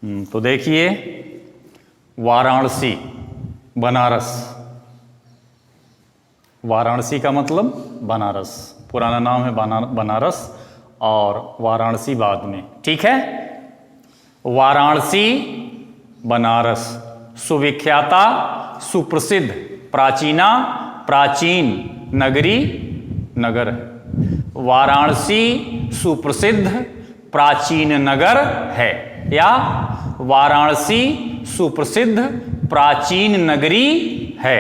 तो देखिए, वाराणसी, बनारस। वाराणसी का मतलब बनारस, पुराना नाम है बनारस, और वाराणसी बाद में, ठीक है। वाराणसी, बनारस, सुविख्याता, सुप्रसिद्ध, प्राचीना, प्राचीन, नगरी, नगर है। वाराणसी सुप्रसिद्ध प्राचीन नगर है, या वाराणसी सुप्रसिद्ध प्राचीन नगरी है।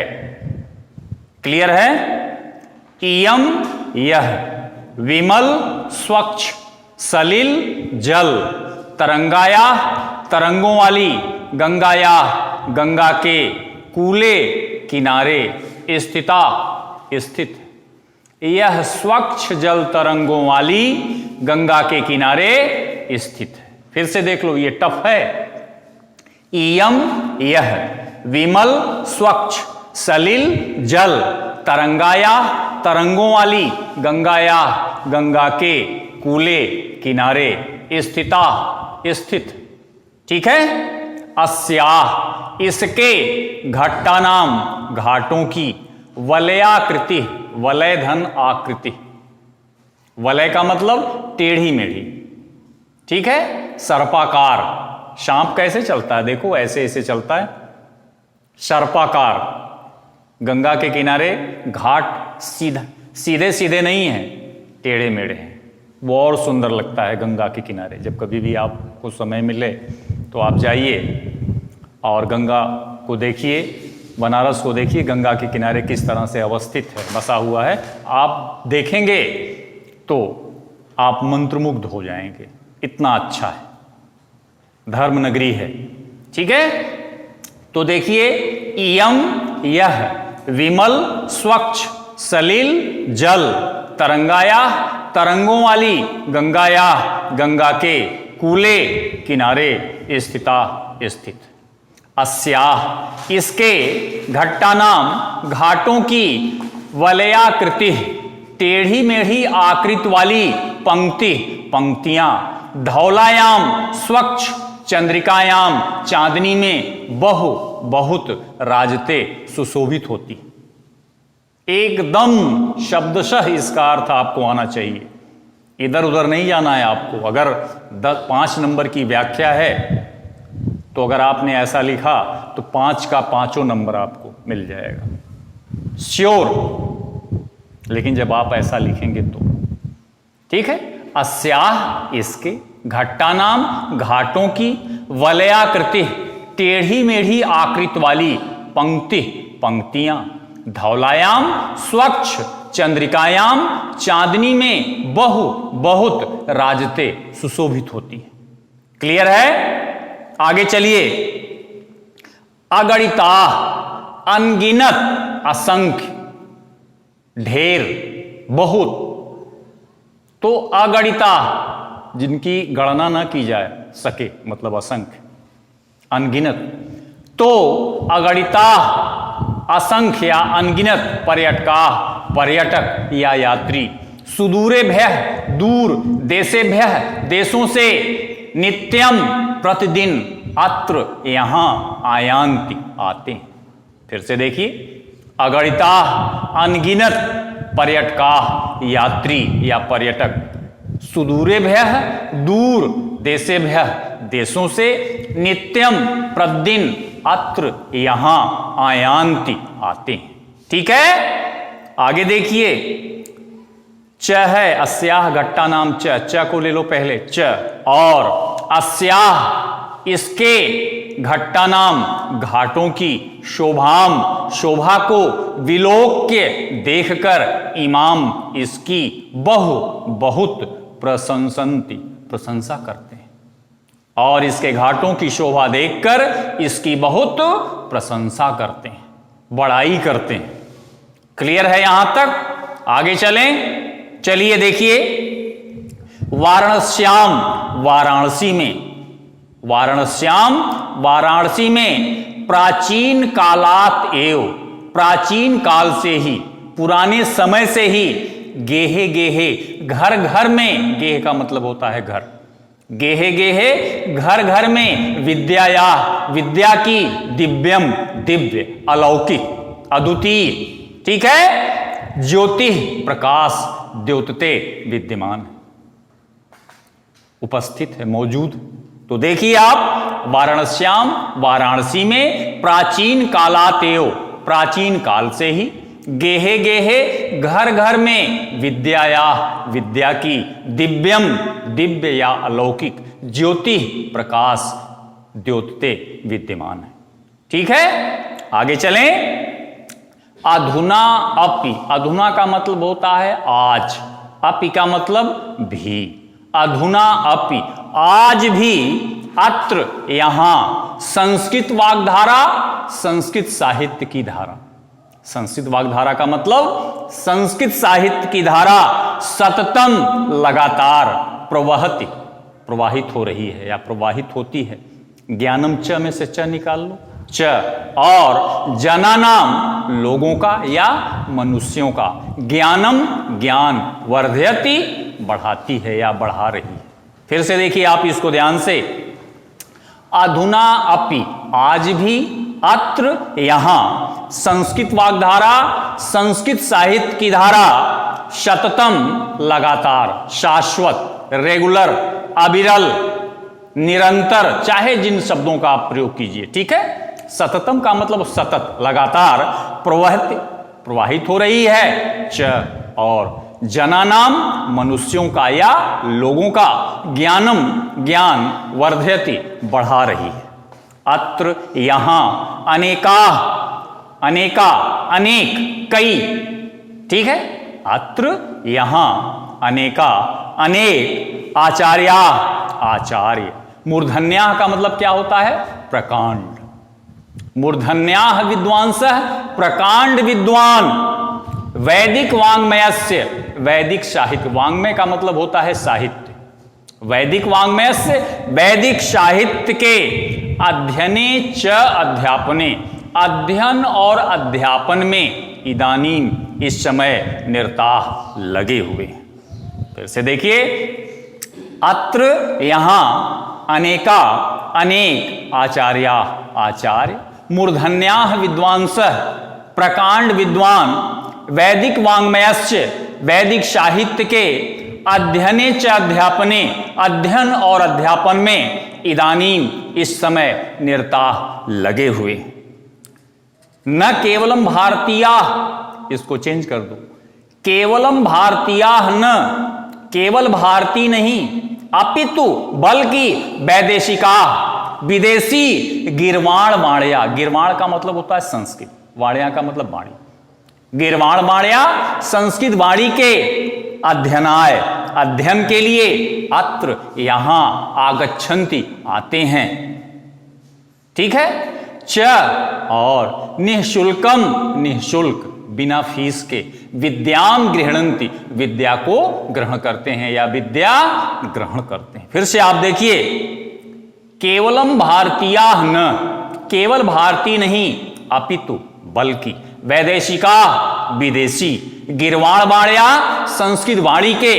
क्लियर है। इयम, यह, विमल, स्वच्छ, सलिल, जल, तरंगाया, तरंगों वाली, गंगाया, गंगा के, कूले, किनारे, स्थिता, स्थित। यह स्वच्छ जल तरंगों वाली गंगा के किनारे स्थित है। फिर से देख लो, ये टफ है। इयम, यह, विमल, स्वच्छ, सलिल, जल, तरंगाया, तरंगों वाली, गंगाया, गंगा के, कूले, किनारे, स्थिता, स्थित। ठीक है। अस्याह, इसके, घट्टा नाम, घाटों की, वलयाकृति, वलय धन आकृति। वलय का मतलब टेढ़ी मेढ़ी, ठीक है, सर्पाकार। सांप कैसे चलता है, देखो ऐसे ऐसे चलता है, सर्पाकार। गंगा के किनारे घाट सीधा, सीधे सीधे नहीं है, टेढ़े मेढ़े हैं। वो और सुंदर लगता है गंगा के किनारे। जब कभी भी आपको समय मिले तो आप जाइए और गंगा को देखिए, बनारस को देखिए, गंगा के किनारे किस तरह से अवस्थित है, बसा हुआ है। आप देखेंगे तो आप मंत्रमुग्ध हो जाएंगे, इतना अच्छा है, धर्म नगरी है। ठीक है। तो देखिए, इयम, यह, विमल, स्वच्छ, सलिल, जल, तरंगाया, तरंगों वाली, गंगाया, गंगा के, कूले, किनारे, स्थिता, स्थित। अस्याह, इसके, घट्टा नाम, घाटों की, वलयाकृति, टेढ़ी मेढ़ी आकृति वाली, पंक्ति, पंक्तियां, धौलायाम, स्वच्छ, चंद्रिकायाम, चांदनी में, बहु, बहुत, राजते, सुशोभित होती। एकदम शब्दशः इसका अर्थ आपको आना चाहिए, इधर उधर नहीं जाना है आपको। अगर 5 नंबर की व्याख्या है तो अगर आपने ऐसा लिखा तो 5 का 5 नंबर आपको मिल जाएगा, श्योर। लेकिन जब आप ऐसा लिखेंगे तो ठीक है। अस्याह, इसके, घट्टा नाम, घाटों की, वलयाकृति, टेढ़ी मेढ़ी आकृति वाली, पंक्ति, पंक्तियां, धौलायाम, स्वच्छ, चंद्रिकायाम, चांदनी में, बहु, बहुत, राजते, सुशोभित होती है। क्लियर है। आगे चलिए। अगणिता, अनगिनत, असंख्य, ढेर, बहुत। तो अगणिता, जिनकी गणना न की जा सके, मतलब असंख्य, अनगिनत। तो अगणिता, असंख्य या अनगिनत, पर्यटका, पर्यटक या यात्री, सुदूरेभ्य, दूर, देशेभ्य, देशों से, नित्यम, प्रतिदिन, अत्र, यहां, आयांति, आते हैं। फिर से देखिए, अगणिता, अनगिनत, पर्यटका, यात्री या पर्यटक, सुदूरेभ्य, दूर, देशेभ्य, देशों से, नित्यम, प्रतिदिन, अत्र, यहां, आयांति, आते हैं। ठीक है। आगे देखिए, च है, अस्याह, घट्टा नाम, च को ले लो पहले, च। और अस्याह, इसके, घट्टा नाम, घाटों की, शोभाम, शोभा को, विलोक्य, देखकर, इमाम, इसकी, बहु, बहुत, प्रशंसन्ति, प्रशंसा करते हैं। और इसके घाटों की शोभा देखकर इसकी बहुत प्रशंसा करते हैं, बड़ाई करते हैं। क्लियर है यहां तक। आगे चलें। चलिए देखिए, वाराणस्याम, वाराणसी में, वाराणस्याम, वाराणसी में, प्राचीन कालात एव, प्राचीन काल से ही, पुराने समय से ही, गेहे गेहे, घर घर में, गेह का मतलब होता है घर, गेहे गेहे घर घर में विद्याया, विद्या की, दिव्यम दिव्य, अलौकिक अद्वितीय, ठीक है, ज्योति प्रकाश, द्योतते विद्यमान, उपस्थित है, मौजूद। तो देखिए आप, वाराणस्याम, वाराणसी में, प्राचीन कालातेव, प्राचीन काल से ही, गेहे गेहे घर घर में, विद्याया, विद्या की, दिव्यम दिव्य या अलौकिक, ज्योति प्रकाश, द्योतते विद्यमान है, ठीक है। आगे चलें। अधुना अपि, अधुना का मतलब होता है आज, अपि का मतलब भी, अधुना अपि आज भी, अत्र यहां, संस्कृत वाग्धारा, संस्कृत साहित्य की धारा, संस्कृत वाग्धारा का मतलब संस्कृत साहित्य की धारा, सततम लगातार, प्रवहति प्रवाहित हो रही है या प्रवाहित होती है। ज्ञानम च में से च निकाल लो, च, और जनानाम लोगों का या मनुष्यों का, ज्ञानम ज्ञान, वर्धयति बढ़ाती है या बढ़ा रही है। फिर से देखिए आप इसको ध्यान से, अधुना अपि आज भी, अत्र यहां, संस्कृत वाग्धारा, संस्कृत साहित्य की धारा, सततम लगातार, शाश्वत, रेगुलर, अविरल, निरंतर, चाहे जिन शब्दों का आप प्रयोग कीजिए, ठीक है। सततम का मतलब सतत, लगातार, प्रवाहित हो रही है, च, और जनानाम मनुष्यों का या लोगों का, ज्ञानम ज्ञान, वर्धयति बढ़ा रही है, अत्र यहां, अनेका अनेका अनेक कई, ठीक है, अत्र यहां अनेका अनेक, आचार्या आचार्य, मूर्धन्याः का मतलब क्या होता है, प्रकांड, मूर्धन्याः विद्वांसः प्रकांड विद्वान, वैदिक वाङ्मयस्य, वैदिक साहित्य, वाङ्मय का मतलब होता है साहित्य, वैदिक वाङ्मयस्य, वैदिक साहित्य के, अध्ययने च अध्यापने, अध्ययन और अध्यापन में, इदानीम इस समय, निरताः लगे हुए। फिर से देखिए, अत्र यहां, अनेका अनेक, आचार्या आचार्य, मूर्धन्याः विद्वांसः प्रकांड विद्वान, वैदिक वाङ्मयस्य, वैदिक साहित्य के, अध्ययने च अध्यापने, अध्ययन और अध्यापन में, इदानीम इस समय, निरताः लगे हुए। न केवलम भारतीयाः, इसको चेंज कर दो, केवलम भारतीयाः न, केवल भारतीय नहीं, अपितु बल्कि, वैदेशिका विदेशी, गिरवाण वाणिया, गिरवाण का मतलब होता है संस्कृत, वाणिया का मतलब वाणी, गिरवाण वाणिया संस्कृत वाणी के, अध्ययनाय अध्ययन के लिए, अत्र यहां, आगच्छन्ति आते हैं, ठीक है, च, और निःशुल्कम निःशुल्क, बिना फीस के, विद्याम गृह्णन्ति, विद्या को ग्रहण करते हैं या विद्या ग्रहण करते हैं। फिर से आप देखिए, केवलम भारतीयाः न, केवल भारतीय नहीं, अपितु बल्कि, वैदेशिका विदेशी, गिरवाण वाण्या संस्कृत वाणी के,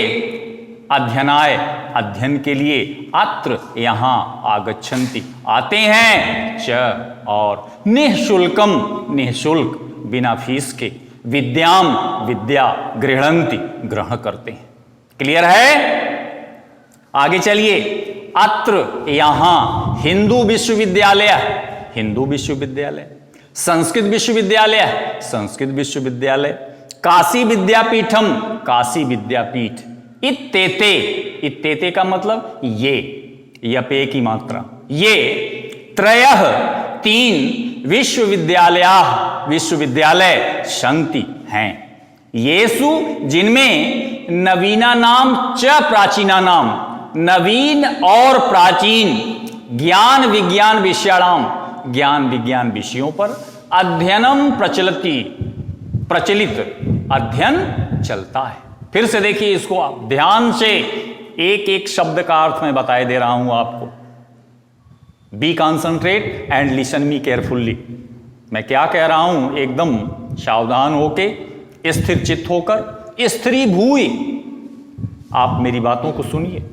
अध्ययनाय अध्ययन के लिए, अत्र यहां, आगच्छन्ति आते हैं, च, और निःशुल्कम निःशुल्क, बिना फीस के, विद्याम विद्या, गृह्णन्ति ग्रहण करते हैं। क्लियर है? आगे चलिए, अत्र यहां, हिंदू विश्वविद्यालय, हिंदू विश्वविद्यालय, संस्कृत विश्वविद्यालय, संस्कृत विश्वविद्यालय, काशी विद्यापीठम, काशी विद्यापीठ, इत्तेते, इत्तेते का मतलब ये, यपे की मात्रा, ये, त्रयः तीन, विश्वविद्यालयाः विश्वविद्यालय, सन्ति हैं, येषु जिनमें, नवीना नाम च प्राचीना नाम, नवीन और प्राचीन, ज्ञान विज्ञान विषयाणाम, ज्ञान विज्ञान विषयों पर, अध्ययनम प्रचलति, प्रचलित अध्ययन चलता है। फिर से देखिए इसको आप ध्यान से, एक एक शब्द का अर्थ मैं बताए दे रहा हूं आपको। Be concentrate and listen me carefully. मैं क्या कह रहा हूं, एकदम सावधान होके, स्थिर चित्त होकर, स्थिरी भूई आप मेरी बातों को सुनिए।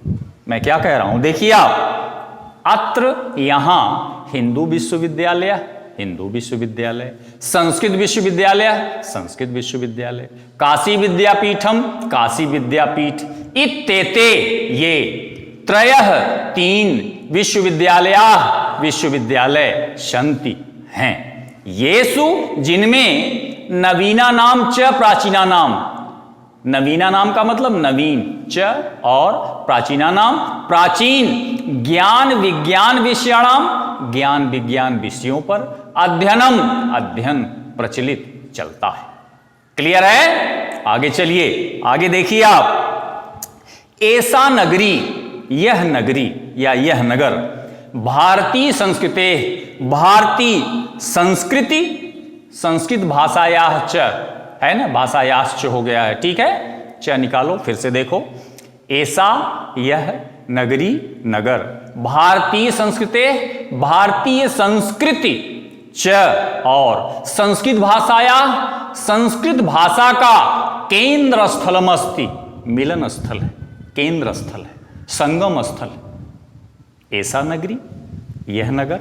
मैं क्या कह रहा हूं, देखिए आप, अत्र यहां हिंदू विश्वविद्यालय, हिंदू विश्वविद्यालय, संस्कृत विश्वविद्यालय, संस्कृत विश्वविद्यालय, काशी विद्यापीठम, काशी विद्यापीठ, इत्येते ये त्रयः तीन विश्वविद्यालया, विश्वविद्यालय सन्ति हैं, येषु जिनमें नवीना नाम च प्राचीना नाम, नवीना नाम का मतलब नवीन, च और प्राचीना नाम प्राचीन, ज्ञान विज्ञान विषयाणाम, ज्ञान विज्ञान विषयों पर अध्ययनम, अध्ययन प्रचलित चलता है। क्लियर है? आगे चलिए, आगे देखिए आप, ऐसा नगरी, यह नगरी या यह नगर, भारतीय संस्कृते, भारतीय संस्कृति, संस्कृत भाषायाः च है ना, भाषायाश्च हो गया है, ठीक है, च निकालो, फिर से देखो, ऐसा यह नगरी नगर, भारतीय संस्कृते, भारतीय संस्कृति, च और संस्कृत भाषाया, संस्कृत भाषा का केंद्र स्थलम अस्ति, मिलन स्थल है, केंद्र स्थल है, संगम स्थल है। ऐसा नगरी, यह नगर,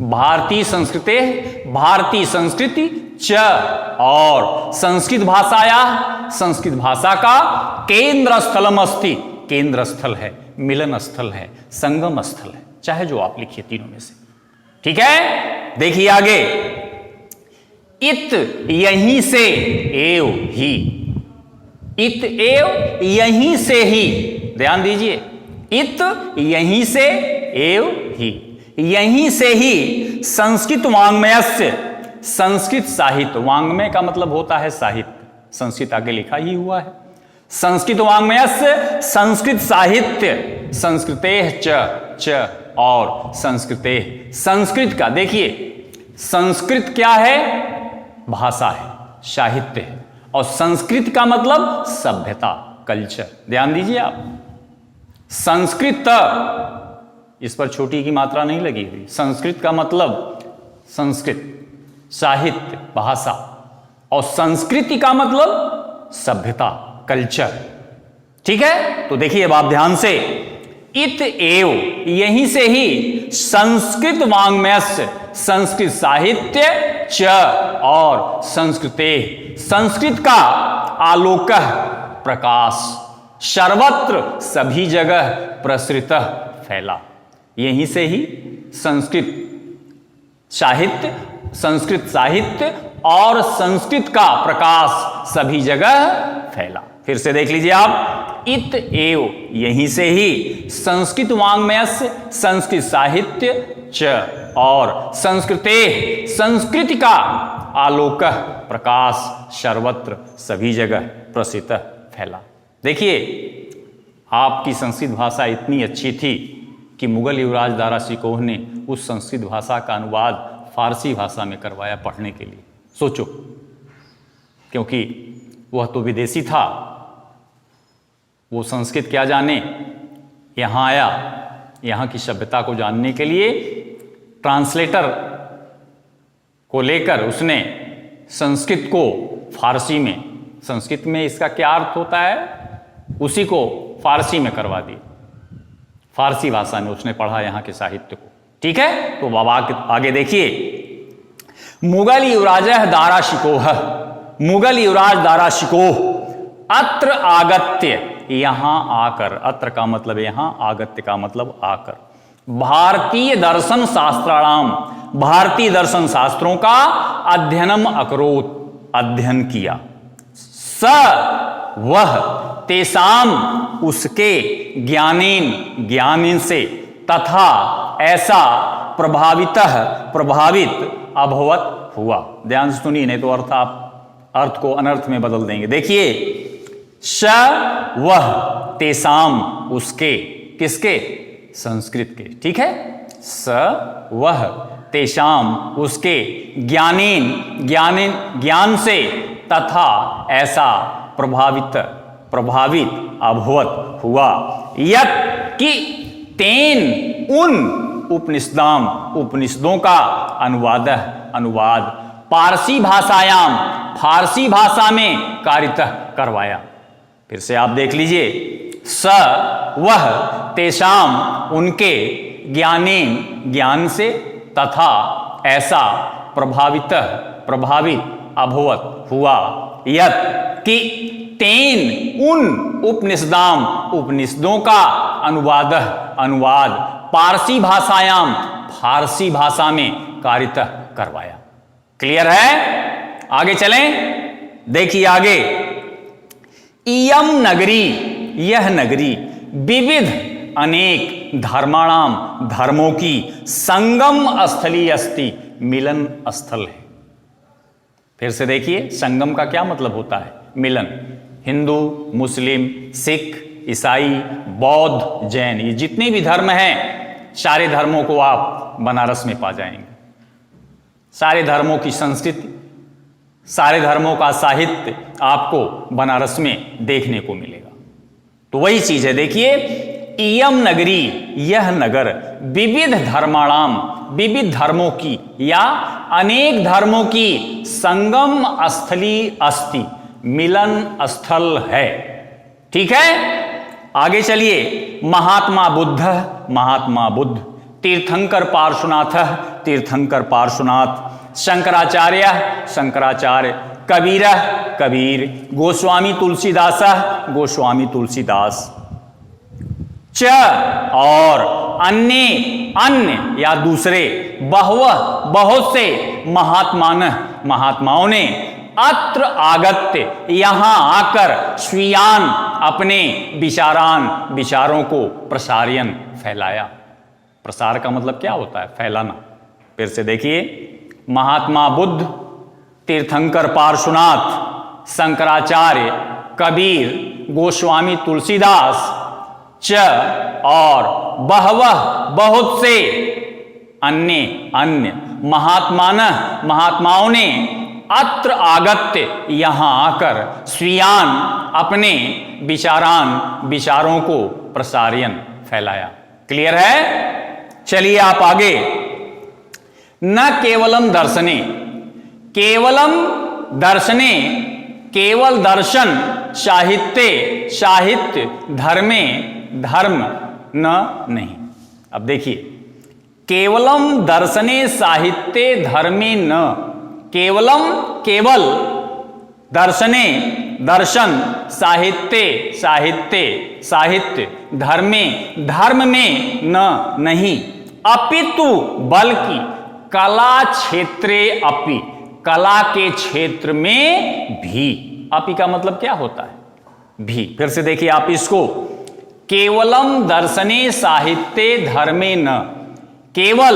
भारतीय संस्कृते, भारतीय संस्कृति, च और संस्कृत भाषाया, संस्कृत भाषा का केंद्र स्थलम अस्ति, केंद्र स्थल है, मिलन स्थल है, संगम स्थल है, चाहे जो आप लिखिए तीनों में से, ठीक है। देखिए आगे, इत यहीं से एव ही, इत एव यहीं से ही, ध्यान दीजिए, इत यहीं से एव ही, यहीं से ही संस्कृत वाङ्मयस्य, संस्कृत साहित्य, वाङ्मय का मतलब होता है साहित्य, संस्कृत आगे लिखा ही हुआ है, संस्कृत वाङ्मयस्य, संस्कृत साहित्य, संस्कृतेः च और संस्कृतेः, संस्कृत का, देखिए संस्कृत क्या है, भाषा है, साहित्य है, और संस्कृत का मतलब सभ्यता, कल्चर, ध्यान दीजिए आप, संस्कृत, इस पर छोटी की मात्रा नहीं लगी हुई, संस्कृत का मतलब संस्कृत, साहित्य, भाषा, और संस्कृति का मतलब सभ्यता, कल्चर, ठीक है। तो देखिए अब आप ध्यान से, इत एव यहीं से ही संस्कृत वाङ्मयस्य, संस्कृत साहित्य, च और संस्कृते, संस्कृत का आलोक प्रकाश सर्वत्र सभी जगह प्रसृत फैला, यहीं से ही संस्कृत साहित्य, संस्कृत साहित्य और संस्कृत का प्रकाश सभी जगह फैला। फिर से देख लीजिए आप, इत एव यहीं से ही संस्कृत वाङ्मयस्य, संस्कृत साहित्य, च और संस्कृते, संस्कृति का आलोक प्रकाश सर्वत्र सभी जगह प्रसिद्ध फैला। देखिए आपकी संस्कृत भाषा इतनी अच्छी थी कि मुगल युवराज दारा शिकोह ने उस संस्कृत भाषा का अनुवाद फारसी भाषा में करवाया पढ़ने के लिए। सोचो, क्योंकि वह तो विदेशी था, वो संस्कृत क्या जाने, यहाँ आया, यहाँ की सभ्यता को जानने के लिए ट्रांसलेटर को लेकर उसने संस्कृत को फारसी में, संस्कृत में इसका क्या अर्थ होता है, उसी को फारसी में करवा दिया, फारसी भाषा में उसने पढ़ा यहाँ के साहित्य को। ठीक है, तो बाबा आगे देखिए, मुगल युवराज दारा शिकोह, मुगल युवराज दारा शिकोह अत्र आगत्य, यहां आकर, अत्र का मतलब यहां, आगत्य का मतलब आकर, भारतीय दर्शन शास्त्राणाम, भारतीय दर्शन शास्त्रों का अध्ययनम अकरोत, अध्ययन किया, स वह, तेसाम उसके, ज्ञानेन ज्ञानेन से, तथा ऐसा, प्रभावितः प्रभावित, अभवत हुआ। ध्यान से सुनिए, नहीं तो अर्थ को अनर्थ में बदल देंगे। देखिए, स वह, तेसाम उसके, किसके, संस्कृत के। ठीक है, स वह, तेसाम उसके, ज्ञानेन ज्ञानेन ज्ञान से, तथा ऐसा, प्रभावित अभवत हुआ, यत् कि तेन उन उपनिषदाम, उपनिषदों का अनुवाद पारसी भाषायाम, फारसी भाषा में कारित करवाया। फिर से आप देख लीजिए, स वह तेषाम उनके ज्ञानेन ज्ञान से तथा ऐसा प्रभावित अभवत हुआ यत कि तेन उन उपनिषदाम उपनिषदों का अनुवाद पारसी भाषायाम फारसी भाषा में कारितः करवाया। क्लियर है? आगे चलें, देखिए आगे। इयम नगरी यह नगरी विविध अनेक धर्माणाम धर्मों की संगम स्थली अस्ति मिलन स्थल है। फिर से देखिए, संगम का क्या मतलब होता है? मिलन। हिंदू, मुस्लिम, सिख, ईसाई, बौद्ध, जैन, ये जितने भी धर्म हैं सारे धर्मों को आप बनारस में पा जाएंगे। सारे धर्मों की संस्कृति, सारे धर्मों का साहित्य आपको बनारस में देखने को मिलेगा। तो वही चीज है, देखिए, इयम नगरी यह नगर विविध धर्माणाम विविध धर्मों की या अनेक धर्मों की संगम स्थली अस्ति मिलन स्थल है। ठीक है, आगे चलिए। महात्मा बुद्ध, तीर्थंकर पार्श्वनाथ, शंकराचार्य, कबीर, गोस्वामी तुलसीदास, च और अन्य या दूसरे बहुत से महात्माओं ने अत्र आगत्य यहां आकर स्वीयान अपने विचारों को प्रसार्यन फैलाया। प्रसार का मतलब क्या होता है? फैलाना। फिर से देखिए, महात्मा बुद्ध, तीर्थंकर पार्श्वनाथ, शंकराचार्य, कबीर, गोस्वामी तुलसीदास, च और बहुत से अन्य महात्माओं ने अत्र आगत्य यहां आकर स्वीयान अपने विचारों को प्रसार्यन फैलाया। क्लियर है? चलिए आप आगे। न केवलम दर्शने, केवल दर्शन साहित्य धर्म नहीं। अब देखिए, केवलम दर्शने साहित्ये धर्मे न, केवल दर्शन साहित्य धर्म में नहीं, अपितु बल्कि कला क्षेत्रे अपि, कला के क्षेत्र में भी। अपि का मतलब क्या होता है? भी। फिर से देखिए आप इसको, केवलम दर्शने साहित्ये धर्मे न, केवल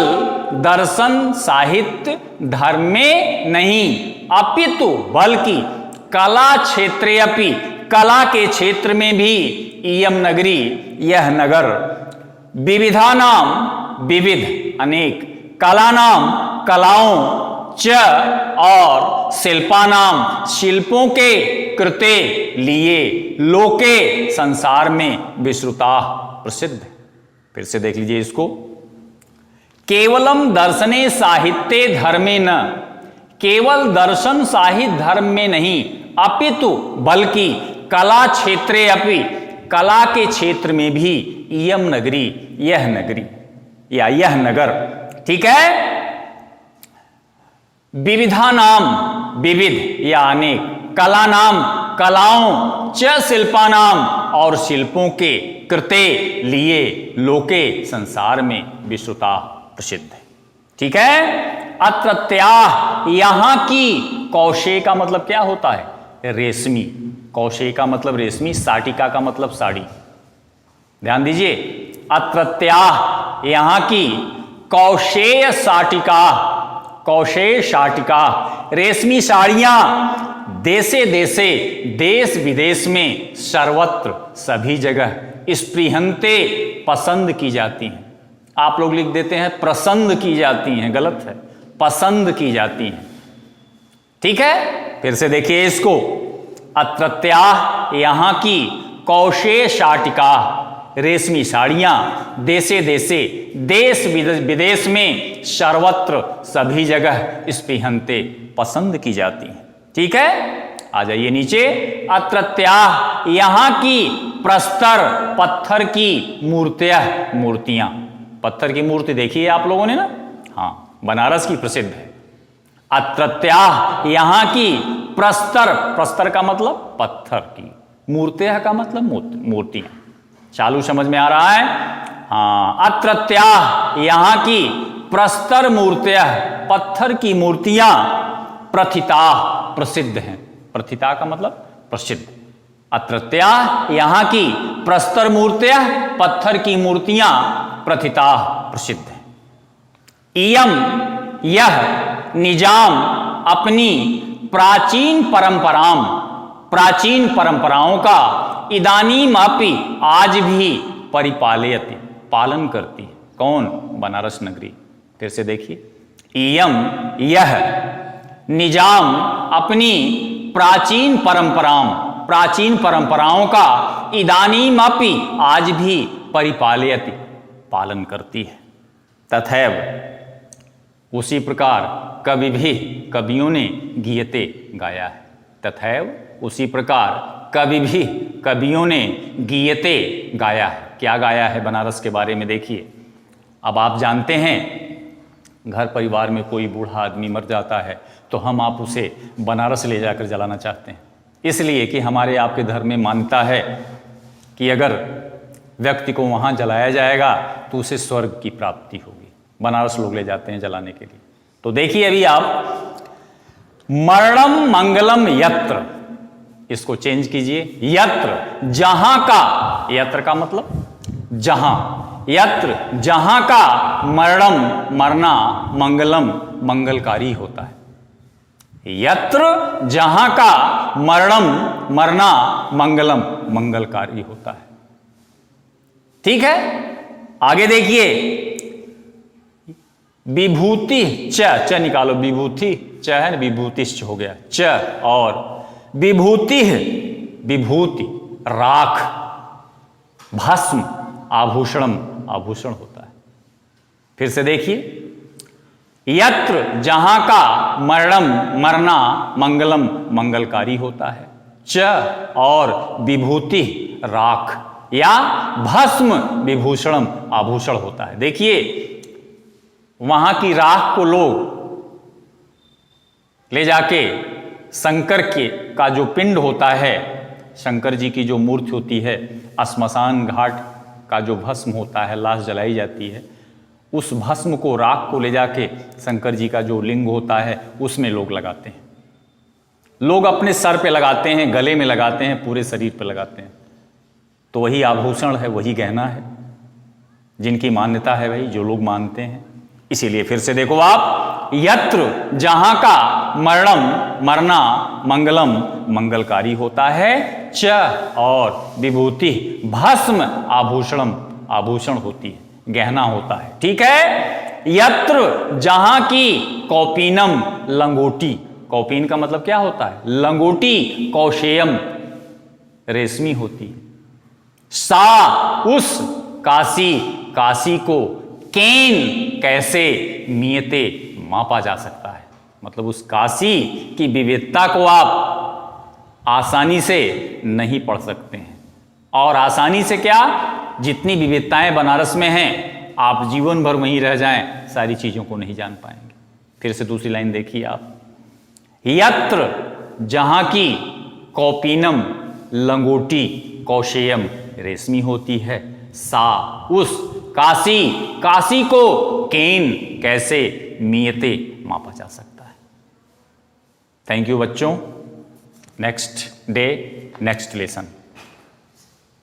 दर्शन साहित्य धर्म में नहीं, अपितु बल्कि कला क्षेत्रे अपि, कला के क्षेत्र में भी, इयम नगरी यह नगर, विविध अनेक, कलाओं, च और शिल्पों के कृते लिए, लोके संसार में विश्रुता प्रसिद्ध है। फिर से देख लीजिए इसको, केवलम दर्शने साहित्ये धर्मे न, केवल दर्शन साहित्य धर्म में नहीं, अपितु बल्कि कला क्षेत्रे अपि, कला के क्षेत्र में भी, इयम नगरी यह नगरी या यह नगर। ठीक है, विविध या अनेक, कलाओं, च शिल्पानाम और शिल्पों के, कृते लिए, लोके संसार में विश्रुता प्रसिद्ध है। ठीक है, अत्रत्याह यहां की, कौशे का मतलब क्या होता है? रेशमी। कौशे का मतलब रेशमी, साटिका का मतलब साड़ी। ध्यान दीजिए, अत्रत्याह यहां की कौशेय साटिका रेशमी साड़ियां देश विदेश में सर्वत्र सभी जगह स्पृहंते पसंद की जाती हैं। आप लोग लिख देते हैं पसंद की जाती हैं, गलत है, पसंद की जाती हैं। ठीक है, फिर से देखिए इसको, अत्रत्याह यहां की कौशे शाटिका रेशमी साड़ियां देश विदेश में सर्वत्र सभी जगह स्पृहंते पसंद की जाती हैं। ठीक है, आ जाइए नीचे, अत्रत्याह यहां की प्रस्तर पत्थर की मूर्तियां। पत्थर की मूर्ति देखी है आप लोगों ने ना, हाँ, बनारस की प्रसिद्ध है। अत्रत्याः यहां की, प्रस्तर, प्रस्तर का मतलब पत्थर की, मूर्तियां का मतलब मूर्तियां। चालू समझ में आ रहा है? हाँ, अत्रत्याः यहां की प्रस्तर मूर्तियां, पत्थर की मूर्तियां, प्रथिता प्रसिद्ध हैं। प्रथिता का मतलब प्रसिद्ध। अत्रत्याः यहां की प्रस्तर मूर्तियां, पत्थर की मूर्तियां, प्रथिता प्रसिद्ध हैं। इयम यह निजाम अपनी प्राचीन परंपराओं का इदानीमापि आज भी परिपालयति पालन करती है। कौन? बनारस नगरी। फिर से देखिए, इयम यह निजाम अपनी प्राचीन परंपराओं का इदानीमापि आज भी परिपालयति पालन करती है। तथैव उसी प्रकार कवियों ने गीयते गाया है। तथैव उसी प्रकार कवियों ने गीयते गाया है। क्या गाया है बनारस के बारे में देखिए। अब आप जानते हैं, घर परिवार में कोई बूढ़ा आदमी मर जाता है तो हम आप उसे बनारस ले जाकर जलाना चाहते हैं, इसलिए कि हमारे आपके धर्म में मान्यता है कि अगर व्यक्ति को वहाँ जलाया जाएगा तो उसे स्वर्ग की प्राप्ति होगी। बनारस लोग ले जाते हैं जलाने के लिए। तो देखिए अभी आप, मरणम मंगलम यत्र, इसको चेंज कीजिए, यत्र जहां का, यत्र का मतलब जहां, यत्र जहां का मरणम मरना, मंगलम मंगलकारी होता है। यत्र जहां का मरणम मरना, मंगलम मंगलकारी होता है। ठीक है, आगे देखिए, विभूति च निकालो, विभूति च है ना, विभूतिश्च हो गया च, और विभूति राख, भस्म आभूषणम आभूषण होता है। फिर से देखिए, यत्र जहां का मरणम मरना, मंगलम मंगलकारी होता है, च और विभूति राख या भस्म विभूषणम आभूषण होता है। देखिए वहां की राख को लोग ले जाके शंकर का जो पिंड होता है, शंकर जी की जो मूर्ति होती है, श्मशान घाट का जो भस्म होता है, लाश जलाई जाती है, उस भस्म को, राख को ले जाके शंकर जी का जो लिंग होता है उसमें लोग लगाते हैं। लोग अपने सर पे लगाते हैं, गले में लगाते हैं, पूरे शरीर पे लगाते हैं। तो वही आभूषण है, वही गहना है जिनकी मान्यता है भाई, जो लोग मानते हैं। इसीलिए फिर से देखो आप, यत्र जहां का मरणम मरना, मंगलम मंगलकारी होता है, च और विभूति भस्म आभूषणम आभूषण होती है, गहना होता है। ठीक है, यत्र जहां की कौपीनम लंगोटी, कौपीन का मतलब क्या होता है? लंगोटी, कौशेयम रेशमी होती है, सा उस काशी को, केन कैसे, मियते मापा जा सकता है। मतलब उस काशी की विविधता को आप आसानी से नहीं पढ़ सकते हैं। और आसानी से क्या, जितनी विविधताएं बनारस में हैं, आप जीवन भर वहीं रह जाएं, सारी चीजों को नहीं जान पाएंगे। फिर से दूसरी लाइन देखिए आप, यत्र जहां की कौपीनम लंगोटी, कौशेयम रेशमी होती है, सा उस काशी को, केन कैसे, मियते मापा जा सकता है। थैंक यू बच्चों। Next day next lesson.